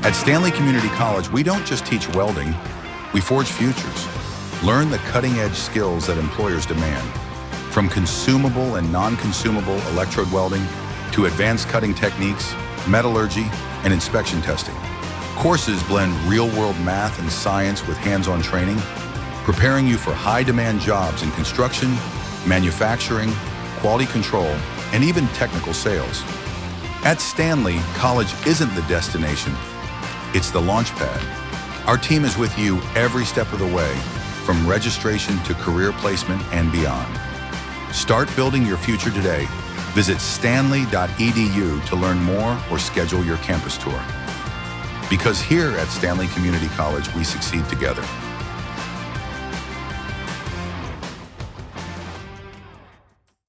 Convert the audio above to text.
At Stanley Community College, we don't just teach welding, we forge futures. Learn the cutting-edge skills that employers demand, from consumable and non-consumable electrode welding to advanced cutting techniques, metallurgy, and inspection testing. Courses blend real-world math and science with hands-on training, preparing you for high-demand jobs in construction, manufacturing, quality control, and even technical sales. At Stanley, college isn't the destination, it's the launch pad. Our team is with you every step of the way, from registration to career placement and beyond. Start building your future today. Visit stanley.edu to learn more or schedule your campus tour. Because here at Stanley Community College, we succeed together.